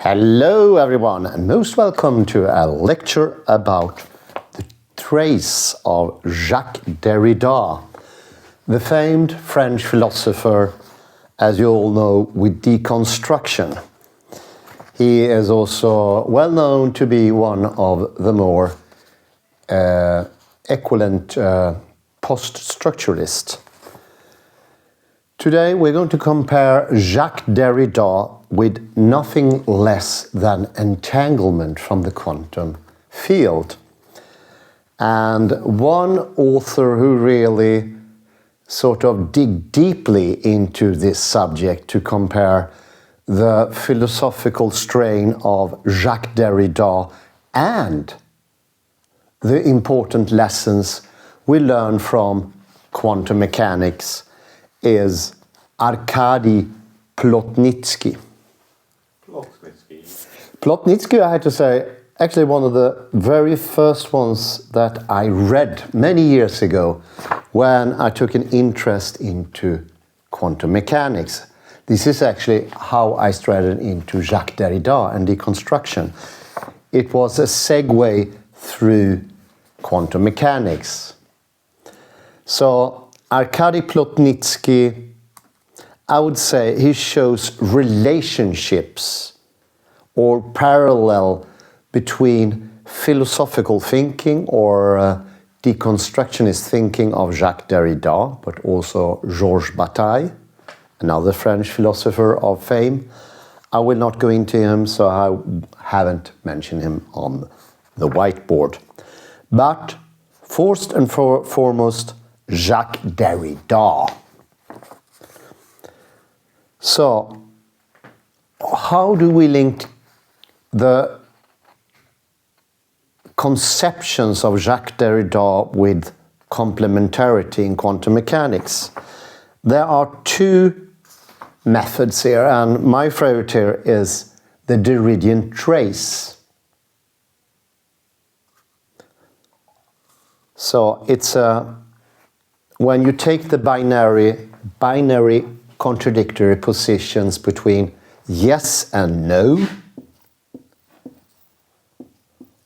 Hello everyone and most welcome to a lecture about the trace of Jacques Derrida, the famed French philosopher, as you all know, with deconstruction. He is also well known to be one of the more equivalent post-structuralists. Today we're going to compare Jacques Derrida with nothing less than entanglement from the quantum field. And one author who really sort of dig deeply into this subject to compare the philosophical strain of Jacques Derrida and the important lessons we learn from quantum mechanics is Arkady Plotnitsky. Plotnitsky, I had to say, actually one of the very first ones that I read many years ago when I took an interest into quantum mechanics. This is actually how I strayed into Jacques Derrida and deconstruction. It was a segue through quantum mechanics. So Arkady Plotnitsky, I would say he shows relationships or parallel between philosophical thinking or deconstructionist thinking of Jacques Derrida, but also Georges Bataille, another French philosopher of fame. I will not go into him, so I haven't mentioned him on the whiteboard. But first and foremost, Jacques Derrida. So, how do we link the conceptions of Jacques Derrida with complementarity in quantum mechanics? There are two methods here, and my favorite here is the Derridian trace. So it's when you take the binary contradictory positions between yes and no,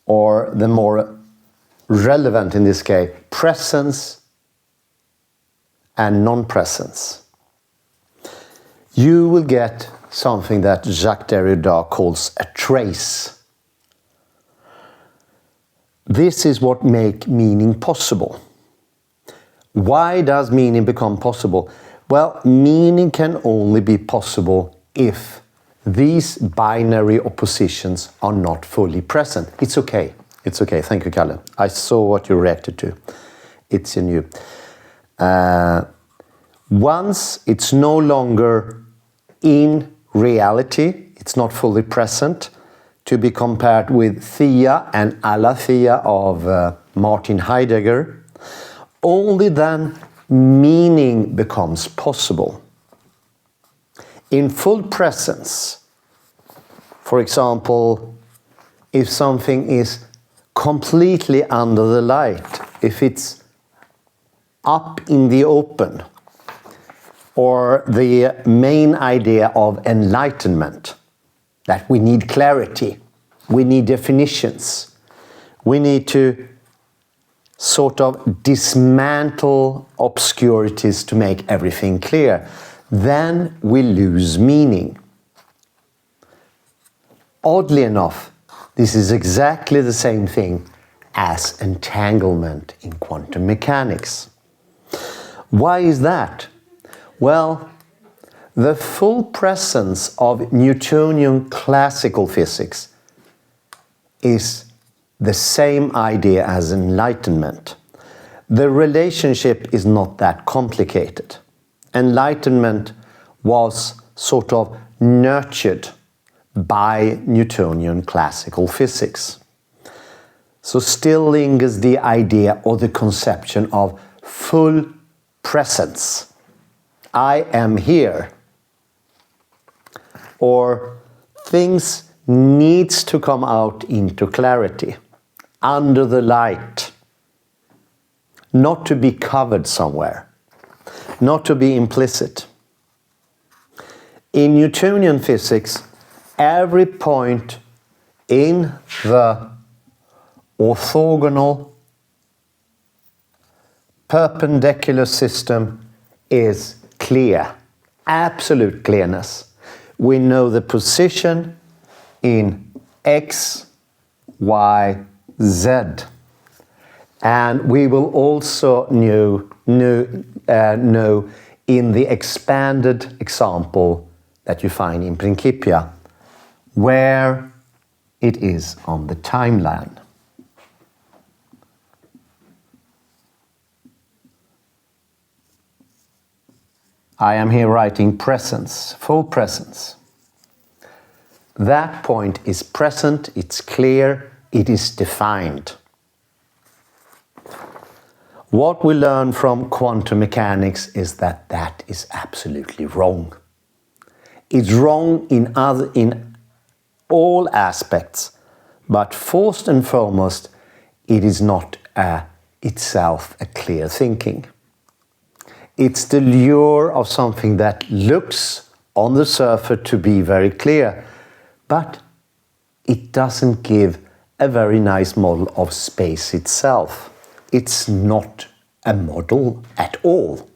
or the more relevant in this case, presence and non-presence, you will get something that Jacques Derrida calls a trace. This is what makes meaning possible. Why does meaning become possible? Well, meaning can only be possible if these binary oppositions are not fully present. It's okay. It's okay. Thank you, Kalle. I saw what you reacted to. It's in you. Once it's no longer in reality, it's not fully present, to be compared with Thea and Aletheia of Martin Heidegger, only then meaning becomes possible. In full presence, for example, if something is completely under the light, if it's up in the open, or the main idea of enlightenment, that we need clarity, we need definitions, we need to sort of dismantle obscurities to make everything clear, then we lose meaning. Oddly enough, this is exactly the same thing as entanglement in quantum mechanics. Why is that? Well, the full presence of Newtonian classical physics is the same idea as enlightenment. The relationship is not that complicated. Enlightenment was sort of nurtured by Newtonian classical physics. So still lingers the idea or the conception of full presence. I am here. Or things needs to come out into clarity, under the light, not to be covered somewhere, not to be implicit. In Newtonian physics, every point in the orthogonal perpendicular system is clear, absolute clearness. We know the position in x, y, z. And we will also know in the expanded example that you find in Principia where it is on the timeline. I am here writing presence, full presence. That point is present, it's clear, it is defined. What we learn from quantum mechanics is that that is absolutely wrong. It's wrong in all aspects, but first and foremost, it is not itself a clear thinking. It's the lure of something that looks on the surface to be very clear, but it doesn't give a very nice model of space itself. It's not a model at all.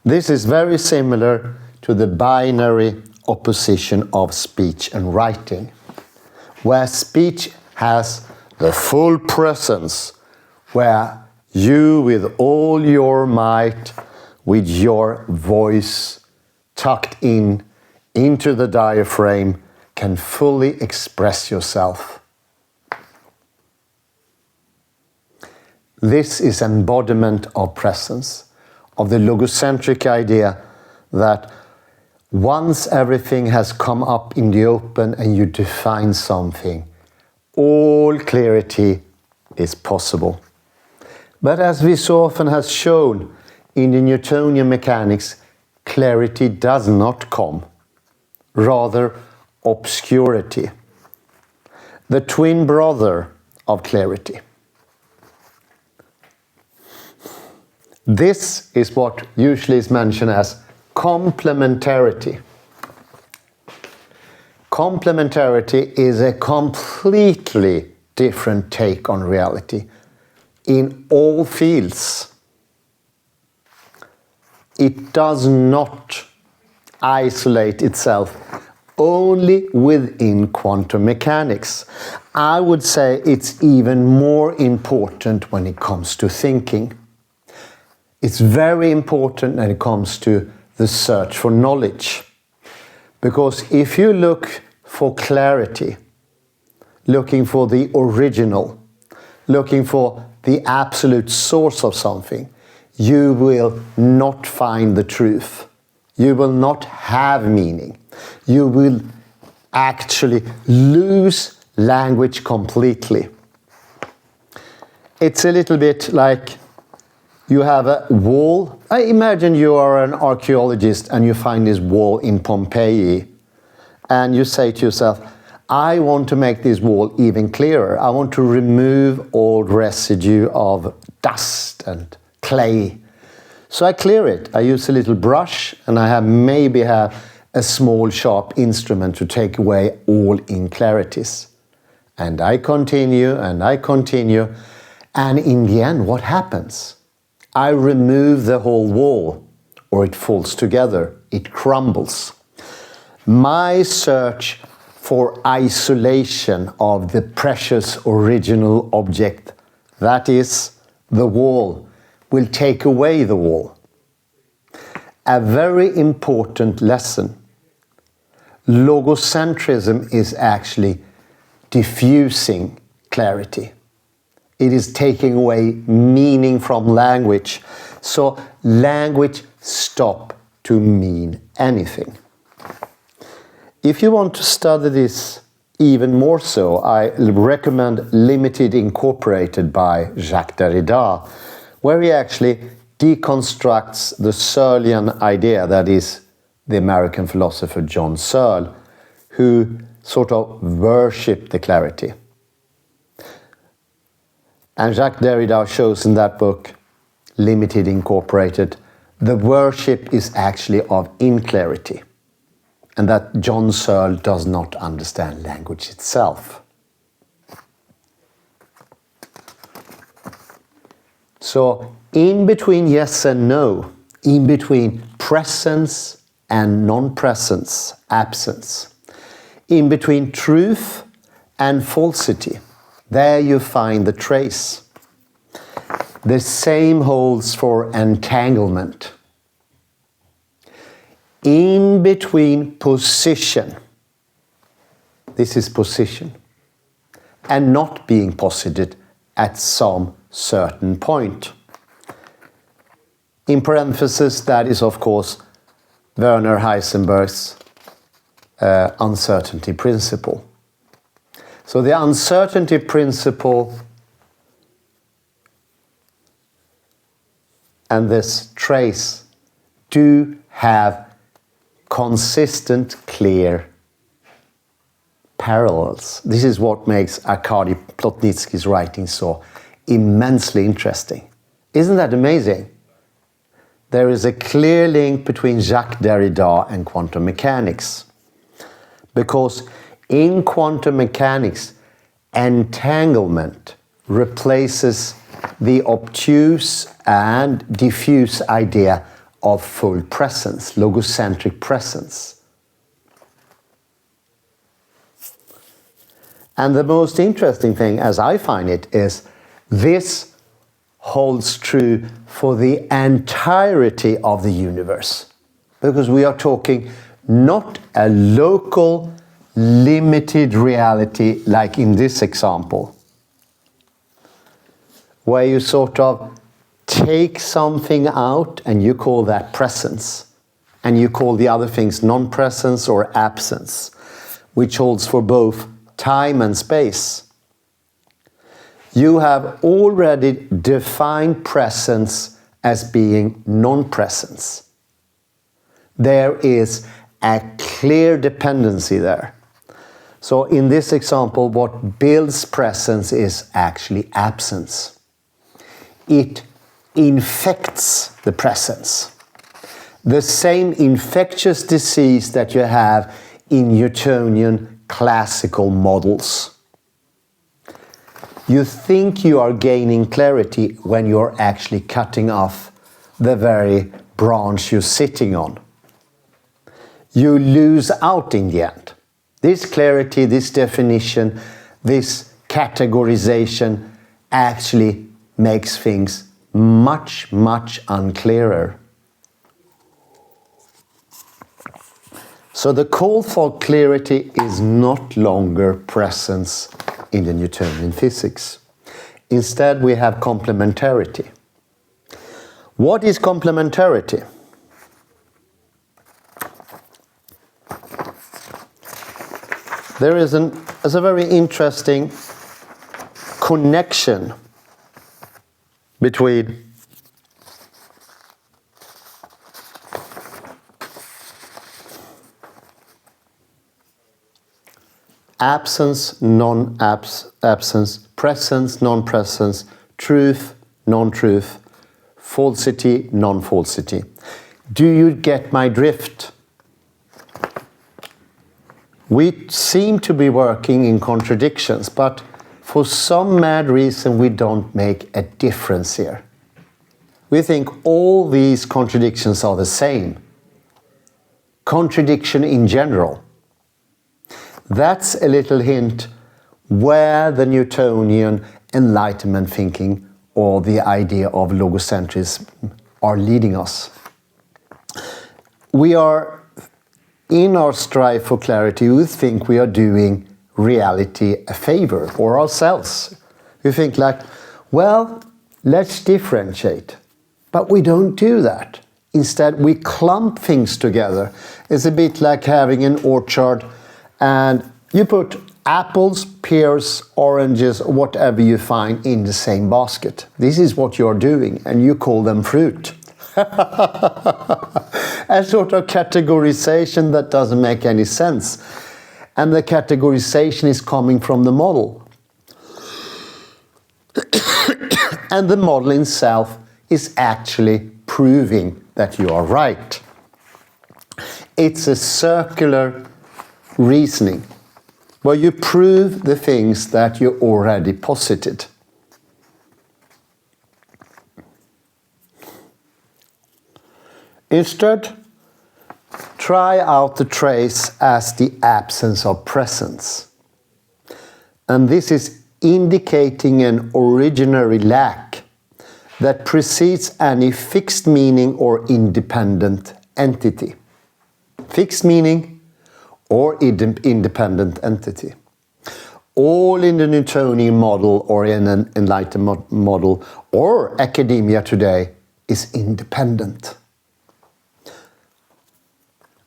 This is very similar to the binary opposition of speech and writing, where speech has the full presence, where you with all your might, with your voice tucked into the diaphragm, can fully express yourself. This is embodiment of presence, of the logocentric idea that once everything has come up in the open and you define something, all clarity is possible. But as we so often have shown in the Newtonian mechanics, clarity does not come, rather obscurity, the twin brother of clarity. This is what usually is mentioned as complementarity. Complementarity is a completely different take on reality in all fields. It does not isolate itself only within quantum mechanics. I would say it's even more important when it comes to thinking. It's very important when it comes to the search for knowledge. Because if you look for clarity, looking for the original, looking for the absolute source of something, you will not find the truth. You will not have meaning. You will actually lose language completely. It's a little bit like you have a wall. I imagine you are an archaeologist and you find this wall in Pompeii and you say to yourself, I want to make this wall even clearer. I want to remove all residue of dust and clay. So I clear it. I use a little brush and I maybe have a small sharp instrument to take away all inclarities. And I continue and I continue. And in the end, what happens? I remove the whole wall, or it falls together, it crumbles. My search for isolation of the precious original object, that is the wall, will take away the wall. A very important lesson. Logocentrism is actually diffusing clarity. It is taking away meaning from language. So language stops to mean anything. If you want to study this even more so, I recommend Limited Incorporated by Jacques Derrida, where he actually deconstructs the Searlean idea, that is the American philosopher John Searle, who sort of worshipped the clarity. And Jacques Derrida shows in that book, Limited Incorporated, the worship is actually of inclarity, and that John Searle does not understand language itself. So, in between yes and no, in between presence and non-presence, absence, in between truth and falsity, there you find the trace. The same holds for entanglement. In between position, this is position, and not being posited at some certain point. In parenthesis, that is of course Werner Heisenberg's uncertainty principle. So the uncertainty principle and this trace do have consistent, clear parallels. This is what makes Arkady Plotnitsky's writing so immensely interesting. Isn't that amazing? There is a clear link between Jacques Derrida and quantum mechanics. Because in quantum mechanics, entanglement replaces the obtuse and diffuse idea of full presence, logocentric presence. And the most interesting thing, as I find it, is this holds true for the entirety of the universe. Because we are talking not a local, limited reality like in this example, where you sort of take something out and you call that presence, and you call the other things non-presence or absence, which holds for both time and space. You have already defined presence as being non-presence. There is a clear dependency there. So in this example, what builds presence is actually absence. It infects the presence. The same infectious disease that you have in Newtonian classical models. You think you are gaining clarity when you're actually cutting off the very branch you're sitting on. You lose out in the end. This clarity, this definition, this categorization actually makes things much, much unclearer. So the call for clarity is not longer presence in the Newtonian physics. Instead, we have complementarity. What is complementarity? There is a very interesting connection between absence, non-absence, presence, non-presence, truth, non-truth, falsity, non-falsity. Do you get my drift? We seem to be working in contradictions, but for some mad reason we don't make a difference here. We think all these contradictions are the same. Contradiction in general. That's a little hint where the Newtonian Enlightenment thinking or the idea of logocentrism are leading us. We are, in our strive for clarity, we think we are doing reality a favor or ourselves. We think like, well, let's differentiate. But we don't do that. Instead, we clump things together. It's a bit like having an orchard and you put apples, pears, oranges, whatever you find in the same basket. This is what you're doing, and you call them fruit. A sort of categorization that doesn't make any sense. And the categorization is coming from the model. And the model itself is actually proving that you are right. It's a circular reasoning where you prove the things that you already posited. Instead, try out the trace as the absence of presence. And this is indicating an originary lack that precedes any fixed meaning or independent entity. Fixed meaning or independent entity. All in the Newtonian model or in an Enlightenment model or academia today is independent.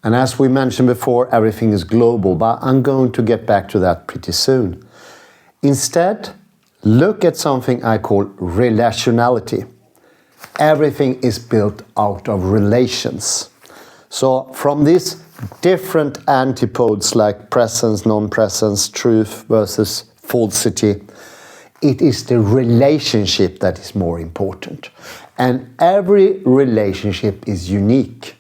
And as we mentioned before, everything is global, but I'm going to get back to that pretty soon. Instead, look at something I call relationality. Everything is built out of relations. So from these different antipodes like presence, non-presence, truth versus falsity, it is the relationship that is more important. And every relationship is unique.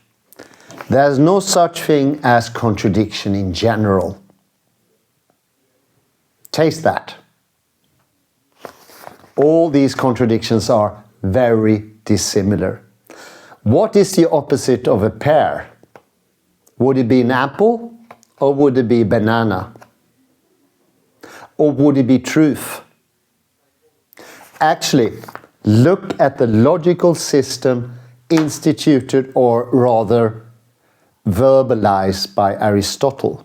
There's no such thing as contradiction in general. Taste that. All these contradictions are very dissimilar. What is the opposite of a pear? Would it be an apple or would it be a banana? Or would it be truth? Actually, look at the logical system instituted or rather verbalized by Aristotle.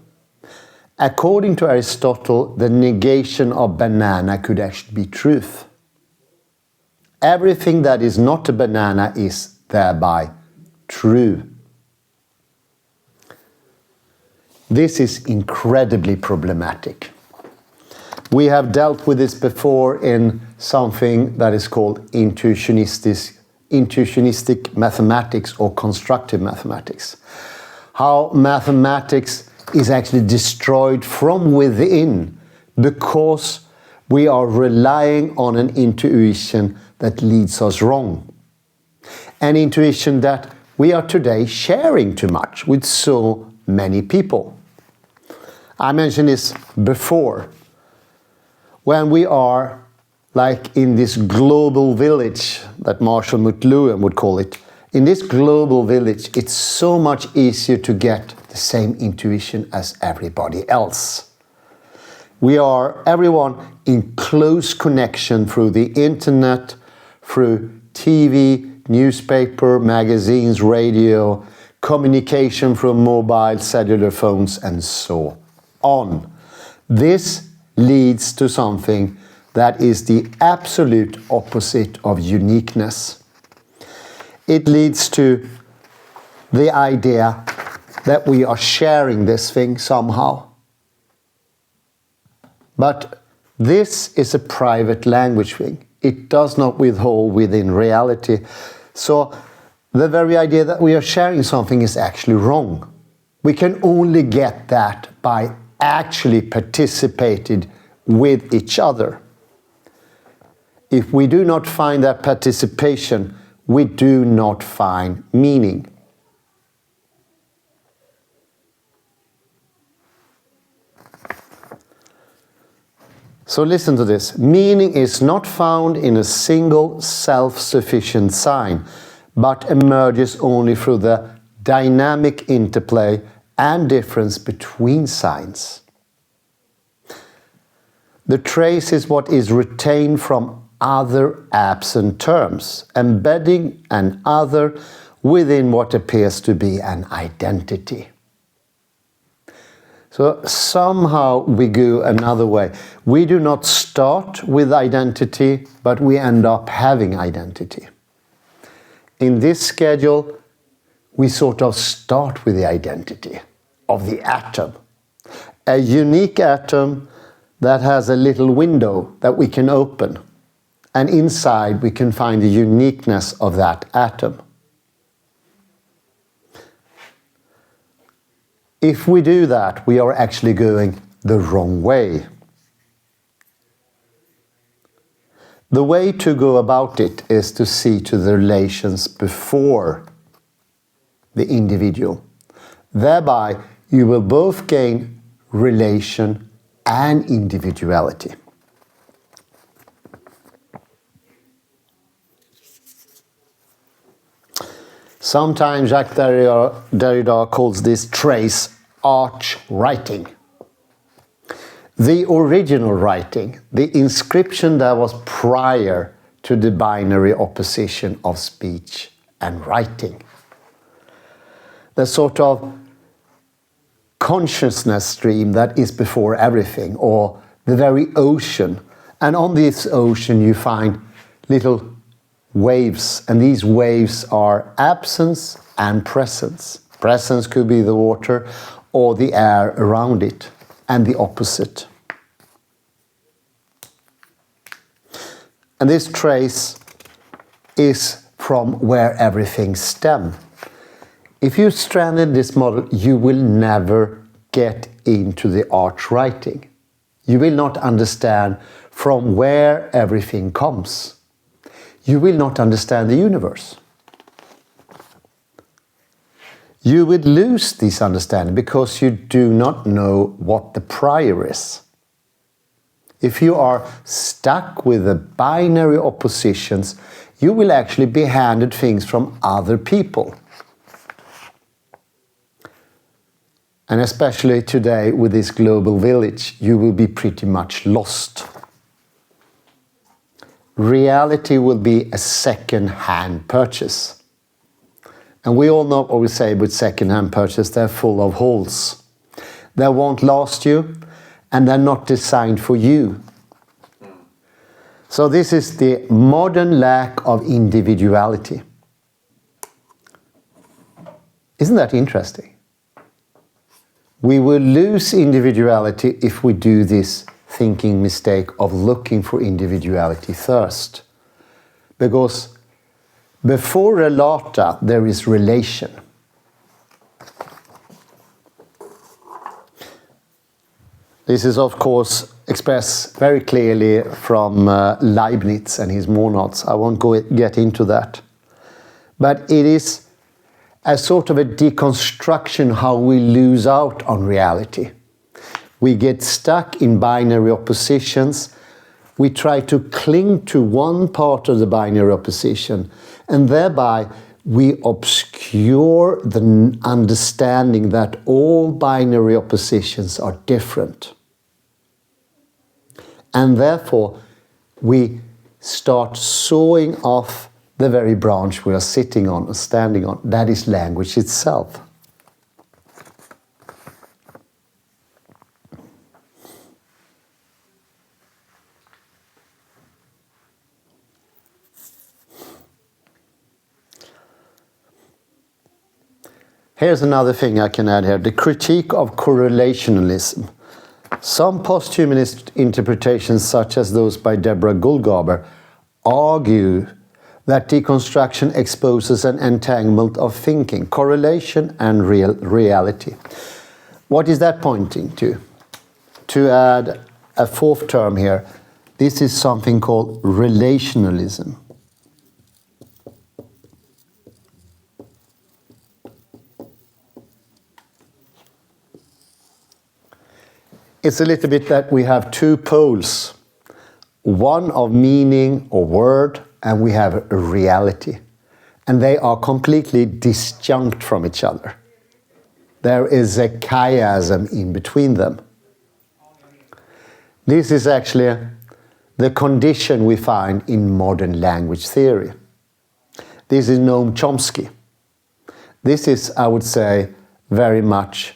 According to Aristotle, the negation of banana could actually be truth. Everything that is not a banana is thereby true. This is incredibly problematic. We have dealt with this before in something that is called intuitionistic mathematics or constructive mathematics. How mathematics is actually destroyed from within because we are relying on an intuition that leads us wrong. An intuition that we are today sharing too much with so many people. I mentioned this before. When we are like in this global village that Marshall McLuhan would call it, in this global village, it's so much easier to get the same intuition as everybody else. We are, everyone, in close connection through the internet, through TV, newspaper, magazines, radio, communication from mobile, cellular phones, and so on. This leads to something that is the absolute opposite of uniqueness. It leads to the idea that we are sharing this thing somehow. But this is a private language thing. It does not withhold within reality. So the very idea that we are sharing something is actually wrong. We can only get that by actually participating with each other. If we do not find that participation, we do not find meaning. So listen to this. Meaning is not found in a single self-sufficient sign, but emerges only through the dynamic interplay and difference between signs. The trace is what is retained from other absent terms, embedding an other within what appears to be an identity. So somehow we go another way. We do not start with identity, but we end up having identity. In this schedule, we sort of start with the identity of the atom. A unique atom that has a little window that we can open. And inside we can find the uniqueness of that atom. If we do that, we are actually going the wrong way. The way to go about it is to see to the relations before the individual. Thereby, you will both gain relation and individuality. Sometimes Jacques Derrida calls this trace arch writing. The original writing, the inscription that was prior to the binary opposition of speech and writing. The sort of consciousness stream that is before everything, or the very ocean. And on this ocean you find little waves, and these waves are absence and presence. Presence could be the water or the air around it, and the opposite. And this trace is from where everything stems. If you strand this model, you will never get into the arch writing. You will not understand from where everything comes. You will not understand the universe. You would lose this understanding because you do not know what the prior is. If you are stuck with the binary oppositions, you will actually be handed things from other people. And especially today with this global village, you will be pretty much lost. Reality will be a second-hand purchase. And we all know what we say with second-hand purchase, they're full of holes. They won't last you, and they're not designed for you. So this is the modern lack of individuality. Isn't that interesting? We will lose individuality if we do this thinking mistake of looking for individuality first. Because before relata, there is relation. This is, of course, expressed very clearly from Leibniz and his monads. I won't get into that. But it is a sort of a deconstruction how we lose out on reality. We get stuck in binary oppositions. We try to cling to one part of the binary opposition, and thereby we obscure the understanding that all binary oppositions are different. And therefore, we start sawing off the very branch we are sitting on or standing on. That is language itself. Here's another thing I can add here, the critique of correlationalism. Some posthumanist interpretations, such as those by Deborah Goldgarber, argue that deconstruction exposes an entanglement of thinking, correlation and reality. What is that pointing to? To add a fourth term here, this is something called relationalism. It's a little bit that we have two poles, one of meaning or word, and we have a reality. And they are completely disjunct from each other. There is a chiasm in between them. This is actually the condition we find in modern language theory. This is Noam Chomsky. This is, I would say, very much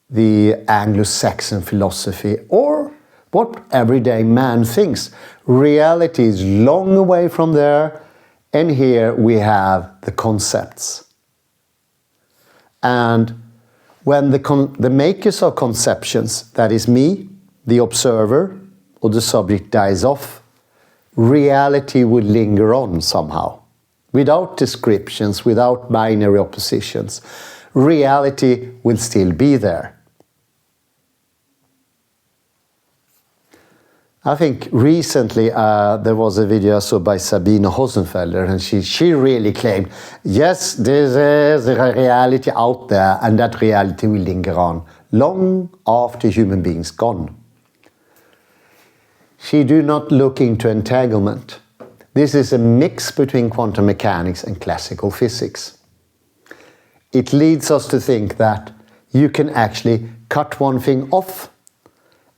the Anglo-Saxon philosophy, or what everyday man thinks. Reality is long away from there, and here we have the concepts. And when the makers of conceptions, that is me, the observer, or the subject dies off, reality would linger on somehow. Without descriptions, without binary oppositions, reality will still be there. I think recently there was a video I saw by Sabine Hossenfelder, and she really claimed, yes, there is a reality out there, and that reality will linger on long after human beings gone. She do not look into entanglement. This is a mix between quantum mechanics and classical physics. It leads us to think that you can actually cut one thing off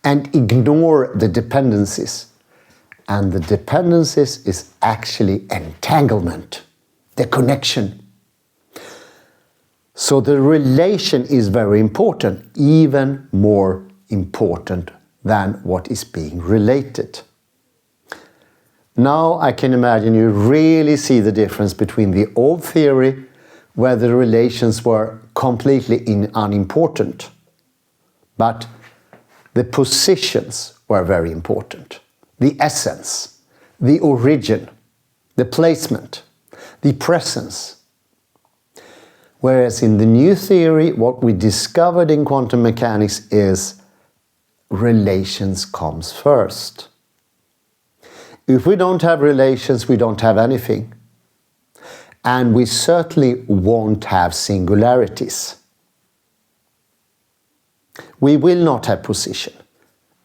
and ignore the dependencies. And the dependencies is actually entanglement, the connection. So the relation is very important, even more important than what is being related. Now I can imagine you really see the difference between the old theory, where the relations were completely unimportant, but the positions were very important. The essence, the origin, the placement, the presence. Whereas in the new theory, what we discovered in quantum mechanics is relations comes first. If we don't have relations, we don't have anything. And we certainly won't have singularities. We will not have position,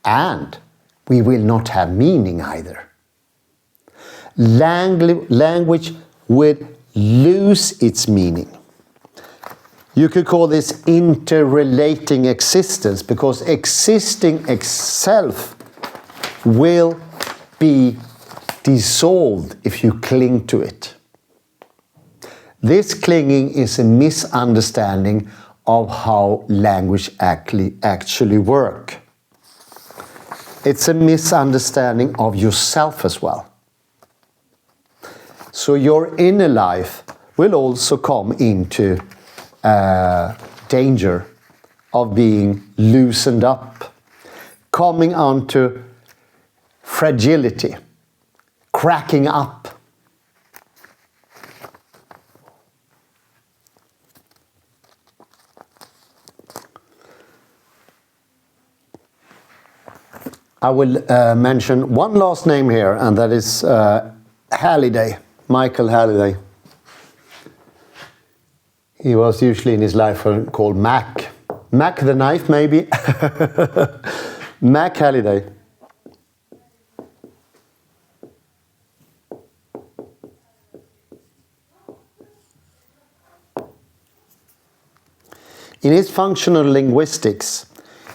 and we will not have meaning either. Language will lose its meaning. You could call this interrelating existence, because existing itself will be dissolved if you cling to it. This clinging is a misunderstanding of how language actually work. It's a misunderstanding of yourself as well. So your inner life will also come into danger of being loosened up, coming onto fragility, cracking up. I will mention one last name here, and that is Halliday, Michael Halliday. He was usually in his life called Mac. Mac the knife, maybe? Mac Halliday. In his functional linguistics,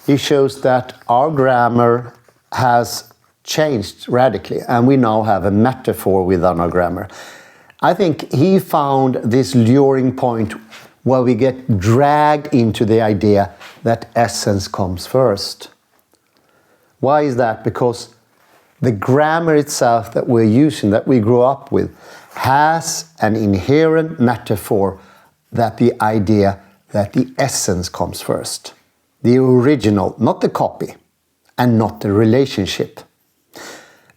he shows that our grammar has changed radically, and we now have a metaphor within our grammar. I think he found this luring point where we get dragged into the idea that essence comes first. Why is that? Because the grammar itself that we're using, that we grew up with, has an inherent metaphor, that the idea that the essence comes first. The original, not the copy, and not the relationship.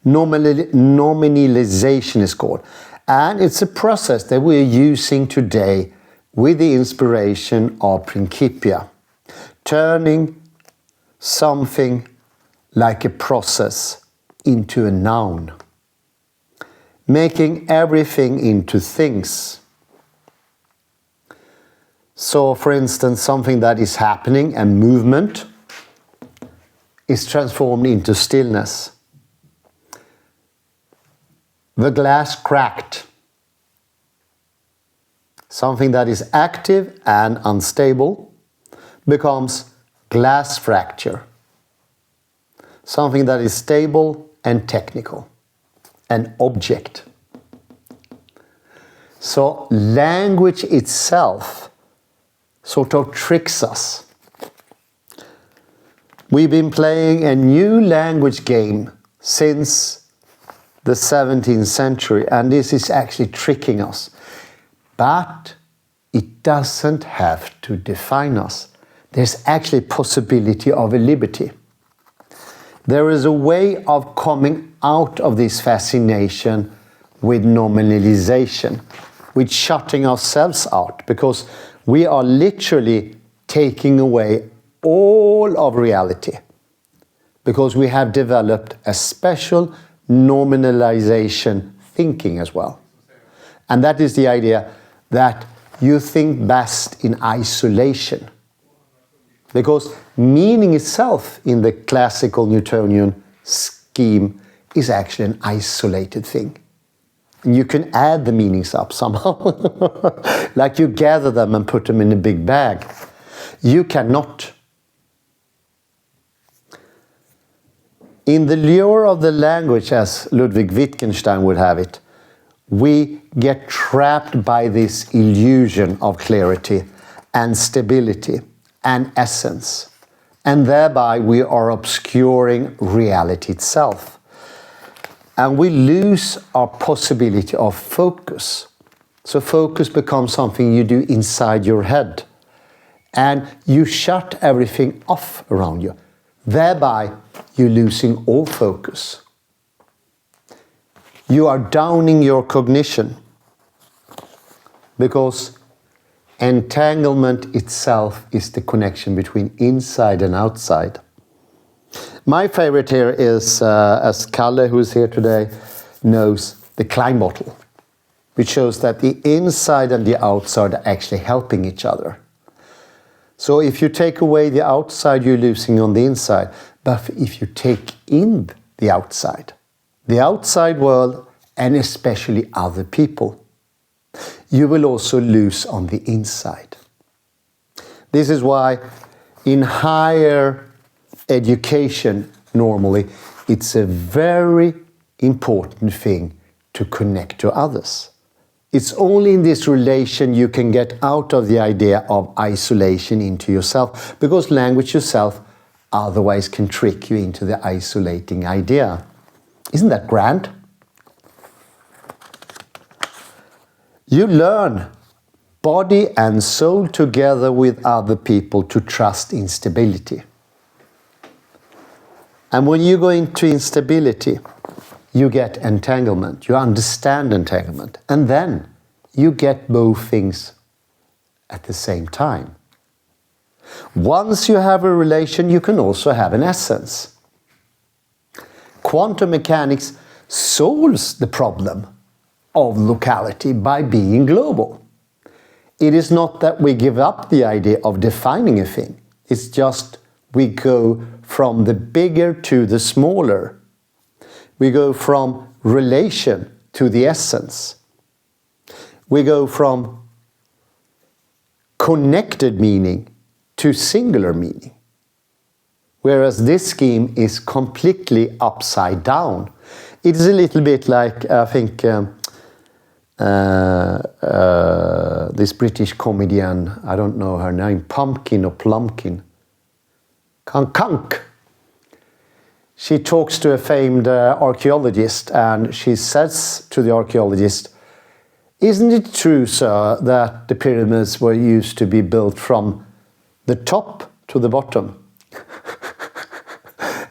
Nominalization is called. And it's a process that we're using today with the inspiration of Principia, turning something like a process into a noun, making everything into things. So, for instance, something that is happening, a movement, is transformed into stillness. The glass cracked. Something that is active and unstable becomes glass fracture. Something that is stable and technical, an object. So language itself sort of tricks us. We've been playing a new language game since the 17th century, and this is actually tricking us. But it doesn't have to define us. There's actually a possibility of a liberty. There is a way of coming out of this fascination with nominalization, with shutting ourselves out, because we are literally taking away all of reality. because we have developed a special nominalization thinking as well. And that is the idea that you think best in isolation. Because meaning itself in the classical Newtonian scheme is actually an isolated thing. And you can add the meanings up somehow. Like you gather them and put them in a big bag. You cannot. In the lure of the language, as Ludwig Wittgenstein would have it, we get trapped by this illusion of clarity and stability and essence. And thereby we are obscuring reality itself. And we lose our possibility of focus. So focus becomes something you do inside your head. And you shut everything off around you. Thereby, you're losing all focus. You are downing your cognition. Because entanglement itself is the connection between inside and outside. My favorite here is, as Kalle, who is here today, knows, the Klein bottle, which shows that the inside and the outside are actually helping each other. So if you take away the outside, you're losing on the inside. But if you take in the outside world, and especially other people, you will also lose on the inside. This is why in higher education, normally, it's a very important thing to connect to others. It's only in this relation you can get out of the idea of isolation into yourself, because language yourself otherwise can trick you into the isolating idea. Isn't that grand? You learn body and soul together with other people to trust in stability. And when you go into instability, you get entanglement. You understand entanglement. And then you get both things at the same time. Once you have a relation, you can also have an essence. Quantum mechanics solves the problem of locality by being global. It is not that we give up the idea of defining a thing. It's just we go from the bigger to the smaller. We go from relation to the essence. We go from connected meaning to singular meaning. Whereas this scheme is completely upside down. It is a little bit like, I think, this British comedian, I don't know her name, Pumpkin or Plumpkin, Kunk. She talks to a famed archaeologist, and she says to the archaeologist, "Isn't it true, sir, that the pyramids were used to be built from the top to the bottom?"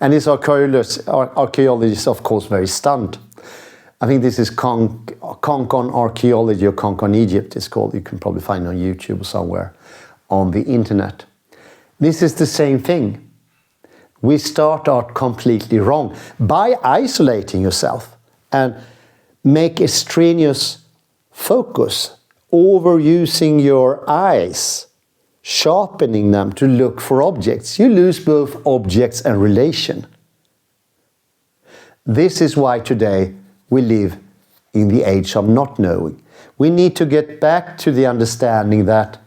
And this archaeologist, of course, very stunned. I think this is Concon Archaeology, or Concon Egypt it's called. You can probably find it on YouTube or somewhere on the internet. This is the same thing. We start out completely wrong by isolating yourself and make a strenuous focus, overusing your eyes, sharpening them to look for objects. You lose both objects and relation. This is why today we live in the age of not knowing. We need to get back to the understanding that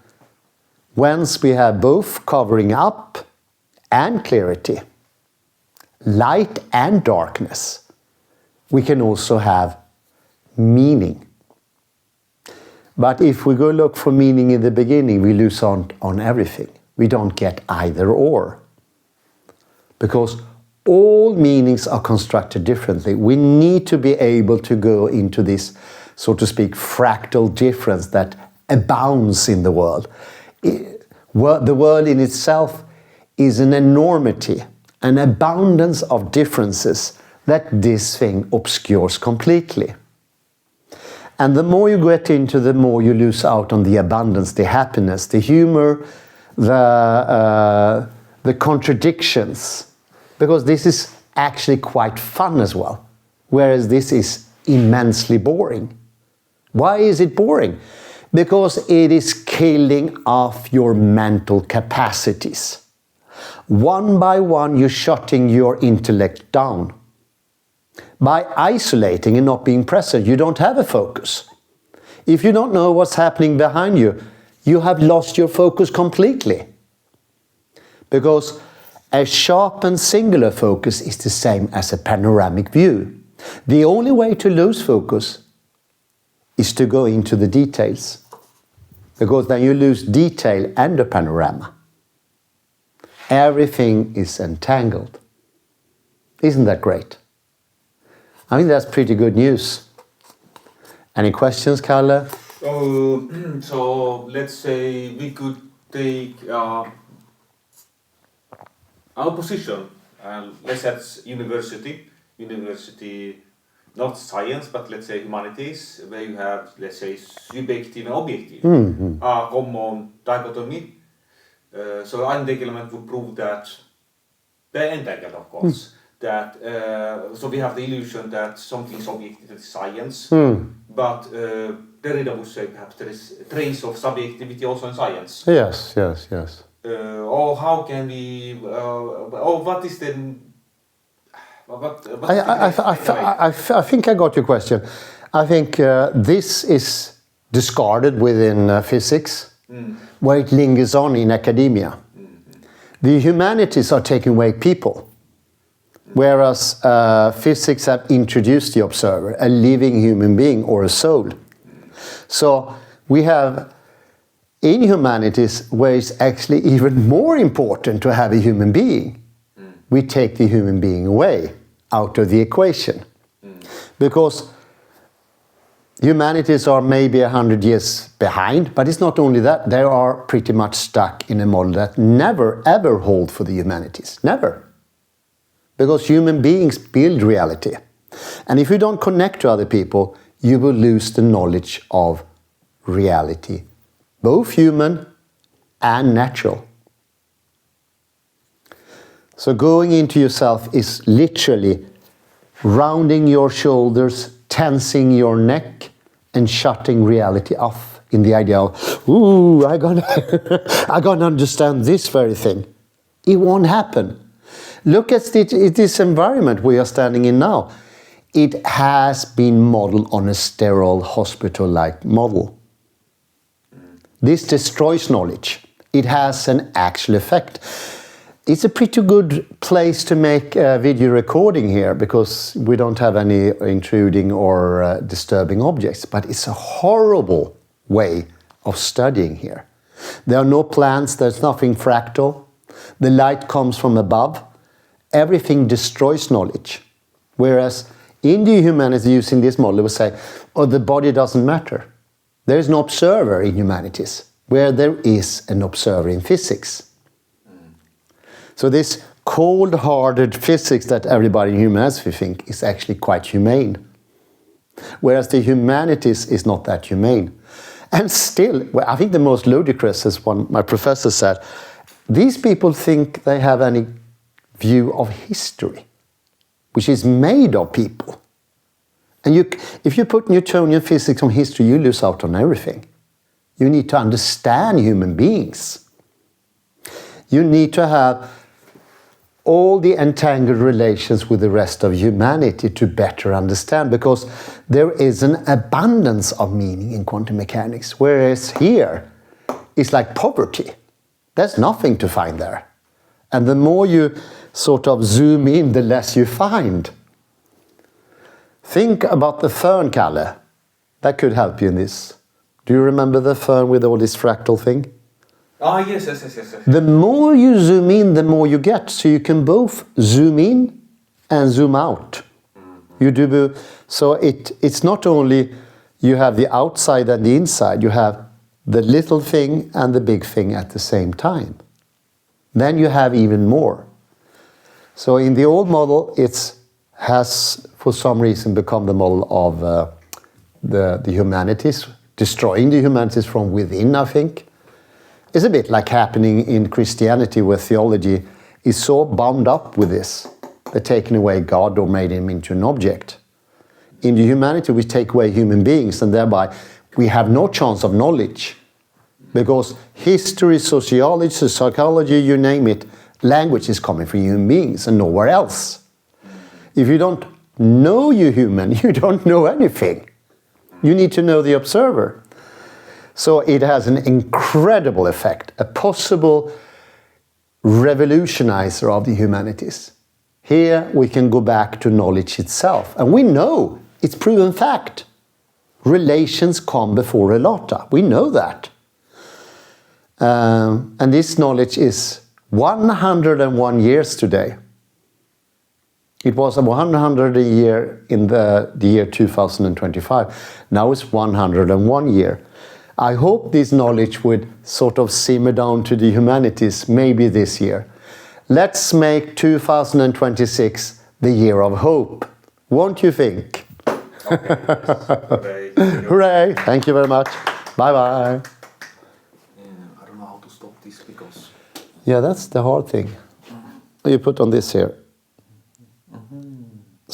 once we have both covering up and clarity, light and darkness, we can also have meaning. But if we go look for meaning in the beginning, we lose on everything. We don't get either or. Because all meanings are constructed differently. We need to be able to go into this, so to speak, fractal difference that abounds in the world. The world in itself is an enormity, an abundance of differences that this thing obscures completely. And the more you get into, the more you lose out on the abundance, the happiness, the humor, the contradictions. because this is actually quite fun as well, whereas this is immensely boring. Why is it boring? Because it is killing off your mental capacities. One by one, you're shutting your intellect down. By isolating and not being present, you don't have a focus. If you don't know what's happening behind you, you have lost your focus completely. Because a sharpened singular focus is the same as a panoramic view. The only way to lose focus is to go into the details. Because then you lose detail and the panorama. Everything is entangled. Isn't that great? I think that's pretty good news. Any questions, Kalle? So let's say we could take our position, let's say it's university, not science, but let's say humanities, where you have, let's say, subjective and objective, common dichotomy. So entanglement would prove that they're entangled, of course. That so we have the illusion that something is objective, that is science, but Derrida would say perhaps there is a trace of subjectivity also in science. Yes. Or how can we? Or what is the? I think I got your question. I think this is discarded within physics, where it lingers on in academia. The humanities are taking away people, whereas physics have introduced the observer, a living human being or a soul. So we have in humanities where it's actually even more important to have a human being. We take the human being away out of the equation. Because humanities are maybe 100 years behind, but it's not only that, they are pretty much stuck in a model that never ever hold for the humanities. Never. Because human beings build reality. And if you don't connect to other people, you will lose the knowledge of reality, both human and natural. So going into yourself is literally rounding your shoulders, tensing your neck, and shutting reality off in the idea of, ooh, I'm gonna understand this very thing. It won't happen. Look at this environment we are standing in now. It has been modeled on a sterile hospital-like model. This destroys knowledge. It has an actual effect. It's a pretty good place to make a video recording here because we don't have any intruding or disturbing objects, but it's a horrible way of studying here. There are no plants, there's nothing fractal. The light comes from above. Everything destroys knowledge. Whereas in the humanities using this model, they will say, oh, the body doesn't matter. There is no observer in humanities, where there is an observer in physics. So this cold-hearted physics that everybody in humanities think is actually quite humane. Whereas the humanities is not that humane. And still, well, I think the most ludicrous is one my professor said, these people think they have any view of history, which is made of people. And if you put Newtonian physics on history, you lose out on everything. You need to understand human beings. You need to have all the entangled relations with the rest of humanity to better understand, because there is an abundance of meaning in quantum mechanics, whereas here it's like poverty. There's nothing to find there. And the more you sort of zoom in, the less you find. Think about the fern, Kalle. That could help you in this. Do you remember the fern with all this fractal thing? Yes. The more you zoom in, the more you get. So you can both zoom in and zoom out. You do so it's not only you have the outside and the inside, you have the little thing and the big thing at the same time. Then you have even more. So in the old model, it has for some reason become the model of the humanities, destroying the humanities from within, I think. It's a bit like happening in Christianity, where theology is so bound up with this. they're taking away God or made him into an object. In the humanity, we take away human beings, and thereby we have no chance of knowledge. Because history, sociology, psychology, you name it, language is coming from human beings and nowhere else. If you don't know you're human, you don't know anything. You need to know the observer. So it has an incredible effect, a possible revolutionizer of the humanities. Here we can go back to knowledge itself. And we know, it's proven fact. Relations come before relata. We know that. And this knowledge is 101 years today. It was 100 a year in the year 2025. Now it's 101 year. I hope this knowledge would sort of simmer down to the humanities maybe this year. Let's make 2026 the year of hope. Won't you think? Okay. Hooray. Hooray! Thank you very much. Bye-bye. I don't know how to stop this because... Yeah, that's the hard thing. You put on this here. Mhm.